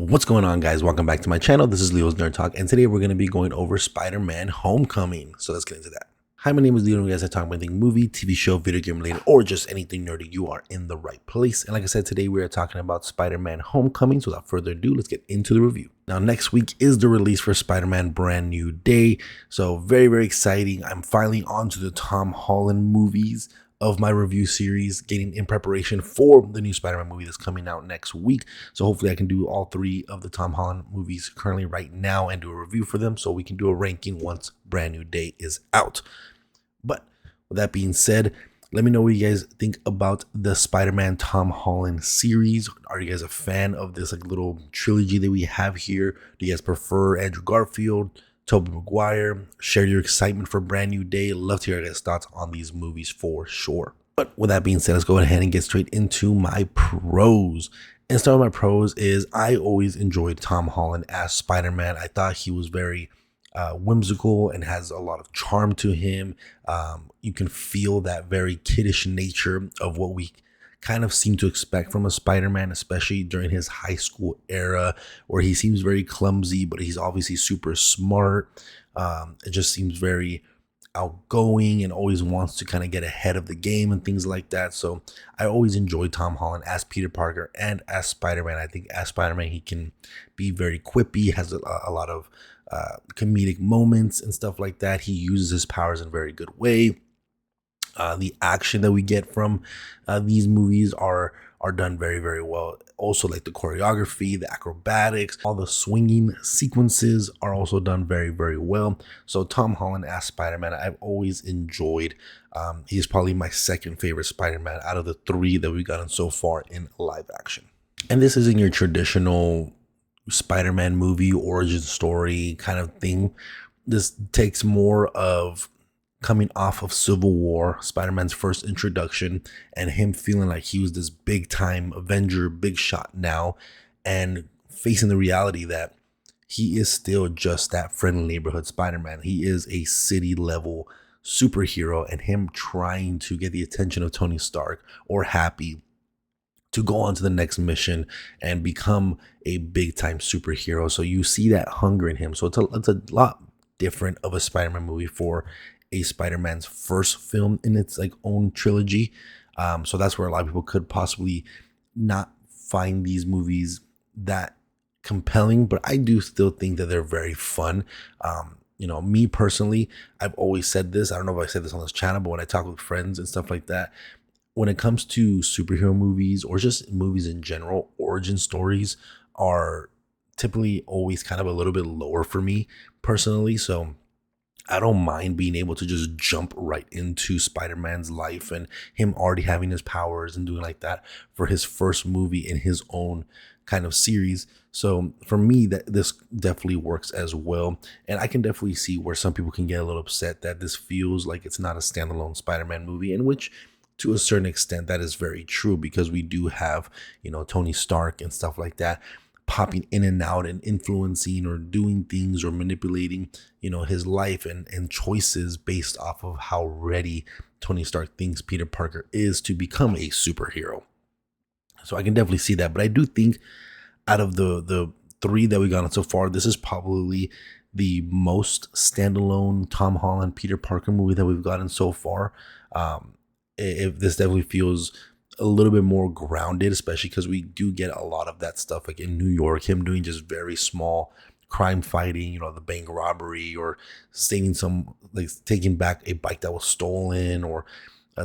What's going on, guys? Welcome back to my channel. This is Leo's Nerd Talk, and today we're going to be going over Spider-Man Homecoming. So let's get into that. Hi, my name is Leo, and guys, I talk about anything movie, TV show, video game related, or just anything nerdy. You are in the right place. And like I said, today we are talking about Spider-Man Homecoming. So without further ado, let's get into the review. Now, next week is the release for Spider-Man Brand New Day. So very, very exciting. I'm finally on to the Tom Holland movies of my review series, getting in preparation for the new Spider-Man movie that's coming out next week. So hopefully I can do all three of the Tom Holland movies currently right now and do a review for them so we can do a ranking once Brand New Day is out. But with that being said, let me know what you guys think about the Spider-Man Tom Holland series. Are you guys a fan of this little trilogy that we have here? Do you guys prefer Andrew Garfield, Tobey Maguire? Share your excitement for Brand New Day. Love to hear your guys' thoughts on these movies for sure. But with that being said, let's go ahead and get straight into my pros. And start with my pros is I always enjoyed Tom Holland as Spider-Man. I thought he was very whimsical and has a lot of charm to him. You can feel that very kiddish nature of what we kind of seem to expect from a Spider-Man, especially during his high school era, where he seems very clumsy, but he's obviously super smart. It just seems very outgoing and always wants to kind of get ahead of the game and things like that. So I always enjoyed Tom Holland as Peter Parker and as Spider-Man. I think as Spider-Man, he can be very quippy, has a lot of comedic moments and stuff like that. He uses his powers in a very good way. The action that we get from these movies are done very, very well. Also, like the choreography, the acrobatics, all the swinging sequences are also done very, very well. So Tom Holland as Spider-Man, I've always enjoyed. He's probably my second favorite Spider-Man out of the three that we've gotten so far in live action. And this isn't your traditional Spider-Man movie origin story kind of thing. This takes more of coming off of Civil War, Spider-Man's first introduction, and him feeling like he was this big time Avenger, big shot now, and facing the reality that he is still just that friendly neighborhood Spider-Man. He is a city level superhero, and him trying to get the attention of Tony Stark or Happy to go on to the next mission and become a big time superhero. So you see that hunger in him. So it's a lot different of a Spider-Man movie for a Spider-Man's first film in its own trilogy. So that's where a lot of people could possibly not find these movies that compelling, but I do still think that they're very fun. Me personally, I've always said this. I don't know if I said this on this channel, but when I talk with friends and stuff like that, when it comes to superhero movies or just movies in general, origin stories are typically always kind of a little bit lower for me personally. So I don't mind being able to just jump right into Spider-Man's life and him already having his powers and doing like that for his first movie in his own kind of series. So for me, that this definitely works as well. And I can definitely see where some people can get a little upset that this feels like it's not a standalone Spider-Man movie, in which to a certain extent that is very true, because we do have, Tony Stark and stuff like that popping in and out and influencing or doing things or manipulating, his life and choices based off of how ready Tony Stark thinks Peter Parker is to become a superhero. So I can definitely see that. But I do think out of the three that we got on so far, this is probably the most standalone Tom Holland Peter Parker movie that we've gotten so far. If this definitely feels a little bit more grounded, especially because we do get a lot of that stuff like in New York, him doing just very small crime fighting, the bank robbery, or saving taking back a bike that was stolen, or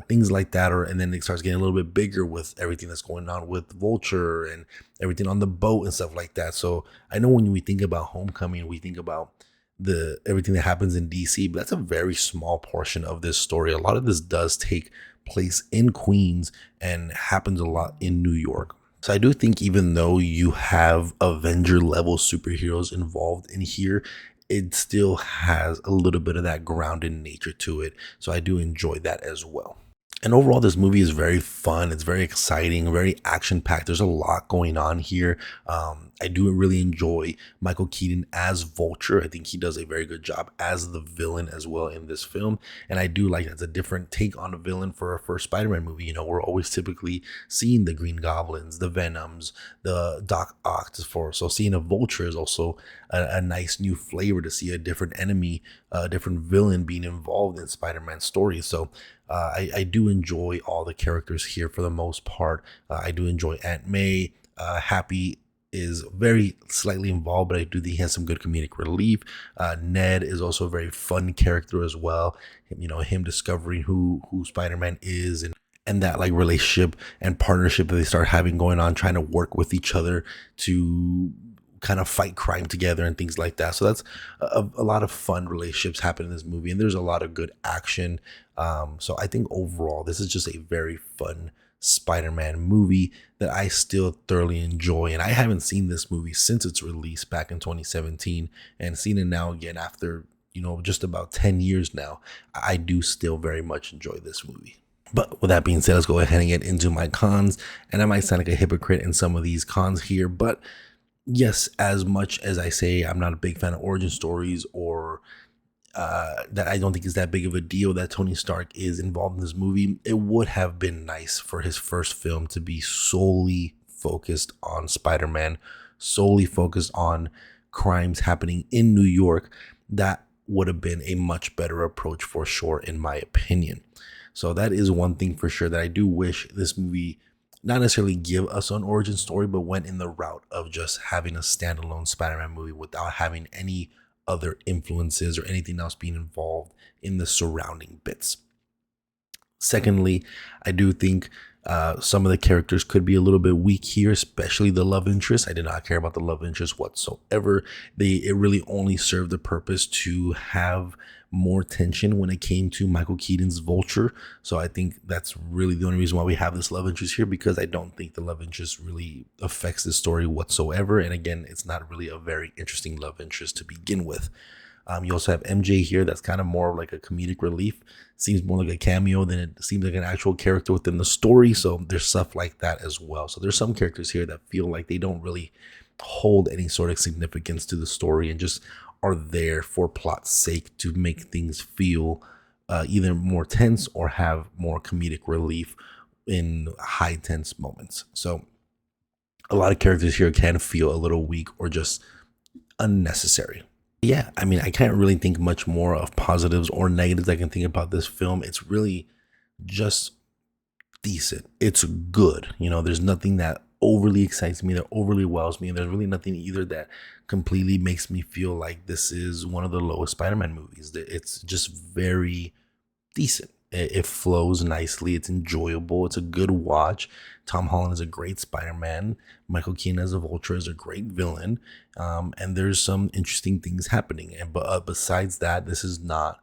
things like that. And then it starts getting a little bit bigger with everything that's going on with Vulture and everything on the boat and stuff like that. So I know when we think about Homecoming, we think about everything that happens in DC, but that's a very small portion of this story. A lot of this does take place in Queens and happens a lot in New York. So I do think even though you have Avenger level superheroes involved in here, it still has a little bit of that grounded nature to it. So I do enjoy that as well. And overall, this movie is very fun. It's very exciting, very action packed. There's a lot going on here. I do really enjoy Michael Keaton as Vulture. I think he does a very good job as the villain as well in this film. And I do like that's a different take on a villain for a first Spider-Man movie. We're always typically seeing the Green Goblins, the Venoms, the Doc Ock. So seeing a Vulture is also a nice new flavor to see a different enemy, a different villain being involved in Spider-Man's story. So I do enjoy all the characters here for the most part. I do enjoy Aunt May. Happy is very slightly involved, but I do think he has some good comedic relief. Ned is also a very fun character as well. Him discovering who Spider-Man is, and that like relationship and partnership that they start having going on, trying to work with each other to kind of fight crime together and things like that. So that's a lot of fun relationships happen in this movie, and there's a lot of good action. So I think overall, this is just a very fun Spider-Man movie that I still thoroughly enjoy. And I haven't seen this movie since its release back in 2017, and seen it now again after, just about 10 years now. I do still very much enjoy this movie. But with that being said, let's go ahead and get into my cons. And I might sound like a hypocrite in some of these cons here, but yes, as much as I say I'm not a big fan of origin stories, or that I don't think is that big of a deal that Tony Stark is involved in this movie, it would have been nice for his first film to be solely focused on Spider-Man, solely focused on crimes happening in New York. That would have been a much better approach for sure, in my opinion. So that is one thing for sure that I do wish this movie not necessarily give us an origin story, but went in the route of just having a standalone Spider-Man movie without having any other influences or anything else being involved in the surrounding bits. Secondly, I do think some of the characters could be a little bit weak here, especially the love interest. I did not care about the love interest whatsoever. It really only served the purpose to have more tension when it came to Michael Keaton's Vulture. So I think that's really the only reason why we have this love interest here, because I don't think the love interest really affects the story whatsoever. And again, it's not really a very interesting love interest to begin with. You also have MJ here. That's kind of more like a comedic relief. Seems more like a cameo than it seems like an actual character within the story. So there's stuff like that as well. So there's some characters here that feel like they don't really hold any sort of significance to the story and just are there for plot's sake to make things feel either more tense or have more comedic relief in high tense moments. So a lot of characters here can feel a little weak or just unnecessary. Yeah, I mean, I can't really think much more of positives or negatives I can think about this film. It's really just decent. It's good. There's nothing that overly excites me, that overly wows me, and there's really nothing either that completely makes me feel like this is one of the lowest Spider-Man movies. It's just very decent. It flows nicely. It's enjoyable. It's a good watch. Tom Holland is a great Spider-Man. Michael Keaton as a Vulture is a great villain. And there's some interesting things happening. But besides that, this is not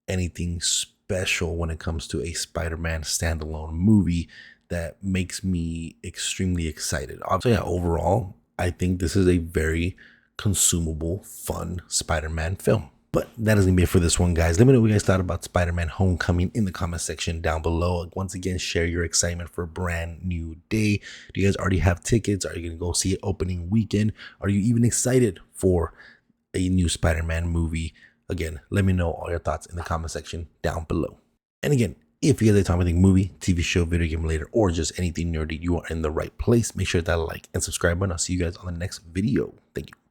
anything special when it comes to a Spider-Man standalone movie that makes me extremely excited. So yeah, overall, I think this is a very consumable, fun Spider-Man film. But that is going to be it for this one, guys. Let me know what you guys thought about Spider-Man Homecoming in the comment section down below. Once again, share your excitement for a brand new day. Do you guys already have tickets? Are you going to go see it opening weekend? Are you even excited for a new Spider-Man movie? Again, let me know all your thoughts in the comment section down below. And again, if you guys like talking about movie, TV show, video game related, or just anything nerdy, you are in the right place. Make sure to like and subscribe button. I'll see you guys on the next video. Thank you.